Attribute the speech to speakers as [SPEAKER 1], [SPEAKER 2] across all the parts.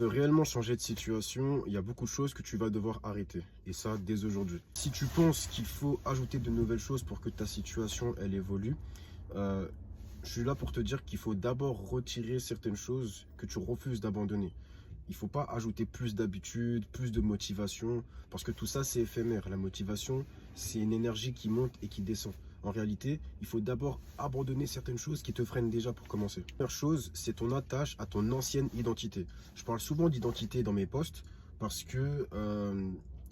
[SPEAKER 1] De réellement changer de situation, il y a beaucoup de choses que tu vas devoir arrêter. Et ça, dès aujourd'hui. Si tu penses qu'il faut ajouter de nouvelles choses pour que ta situation, elle évolue, euh, je suis là pour te dire qu'il faut d'abord retirer certaines choses que tu refuses d'abandonner. Il ne faut pas ajouter plus d'habitude, plus de motivation, parce que tout ça, c'est éphémère. La motivation, c'est une énergie qui monte et qui descend. En réalité, il faut d'abord abandonner certaines choses qui te freinent déjà pour commencer. La première chose, c'est ton attache à ton ancienne identité. Je parle souvent d'identité dans mes posts parce que,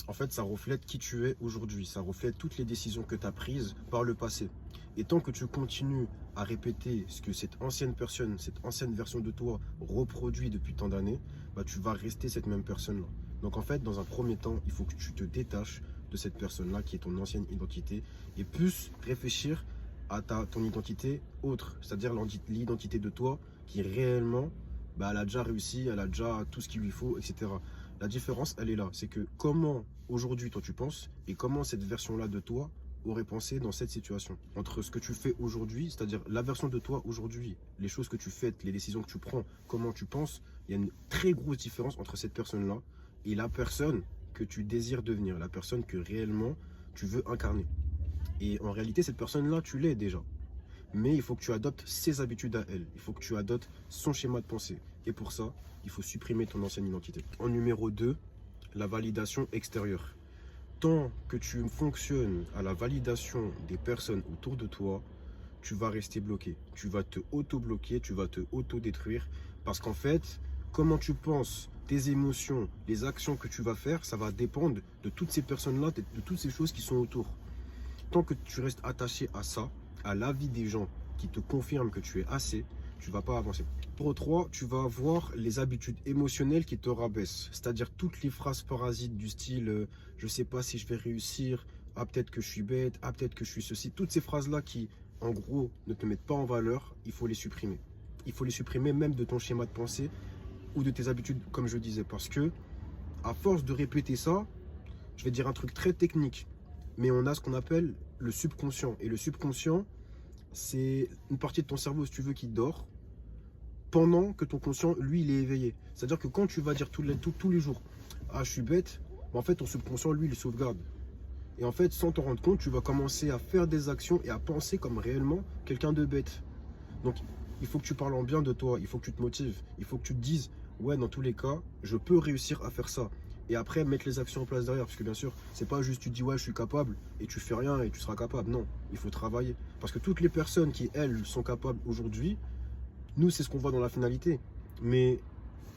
[SPEAKER 1] en fait, ça reflète qui tu es aujourd'hui. Ça reflète toutes les décisions que tu as prises par le passé. Et tant que tu continues à répéter ce que cette ancienne personne, cette ancienne version de toi reproduit depuis tant d'années, bah, tu vas rester cette même personne-là. Donc en fait, dans un premier temps, il faut que tu te détaches de cette personne-là qui est ton ancienne identité et plus réfléchir à ton identité autre, c'est-à-dire l'identité de toi qui réellement, bah, elle a déjà réussi, elle a déjà tout ce qu'il lui faut, etc. La différence, elle est là, c'est que comment aujourd'hui toi tu penses et comment cette version-là de toi aurait pensé dans cette situation. Entre ce que tu fais aujourd'hui, c'est-à-dire la version de toi aujourd'hui, les choses que tu fais, les décisions que tu prends, comment tu penses, il y a une très grosse différence entre cette personne-là et la personne que tu désires devenir, la personne que réellement tu veux incarner. Et en réalité, cette personne-là, tu l'es déjà. Mais il faut que tu adoptes ses habitudes à elle. Il faut que tu adoptes son schéma de pensée. Et pour ça, il faut supprimer ton ancienne identité. En numéro 2, la validation extérieure. Tant que tu fonctionnes à la validation des personnes autour de toi, tu vas rester bloqué. Tu vas te auto-bloquer, tu vas te auto-détruire. Parce qu'en fait, comment tu penses, tes émotions, les actions que tu vas faire, ça va dépendre de toutes ces personnes-là, de toutes ces choses qui sont autour. Tant que tu restes attaché à ça, à l'avis des gens qui te confirment que tu es assez, tu ne vas pas avancer. Numéro 3, tu vas avoir les habitudes émotionnelles qui te rabaissent. C'est-à-dire toutes les phrases parasites du style je ne sais pas si je vais réussir, ah peut-être que je suis bête, ah peut-être que je suis ceci. Toutes ces phrases-là qui, en gros, ne te mettent pas en valeur, il faut les supprimer. Il faut les supprimer même de ton schéma de pensée ou de tes habitudes, comme je disais. Parce que, à force de répéter ça, je vais dire un truc très technique, mais on a ce qu'on appelle le subconscient. Et le subconscient, c'est une partie de ton cerveau, si tu veux, qui dort pendant que ton conscient, lui, il est éveillé. C'est-à-dire que quand tu vas dire tous les jours, ah, je suis bête, en fait, ton subconscient, lui, il sauvegarde. Et en fait, sans t'en rendre compte, tu vas commencer à faire des actions et à penser comme réellement quelqu'un de bête. Donc, il faut que tu parles en bien de toi, il faut que tu te motives, il faut que tu te dises, ouais, dans tous les cas, je peux réussir à faire ça. Et après, mettre les actions en place derrière, parce que bien sûr, c'est pas juste tu dis, ouais, je suis capable, et tu fais rien et tu seras capable. Non, il faut travailler. Parce que toutes les personnes qui, elles, sont capables aujourd'hui, nous, c'est ce qu'on voit dans la finalité. Mais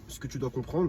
[SPEAKER 1] ce que tu dois comprendre,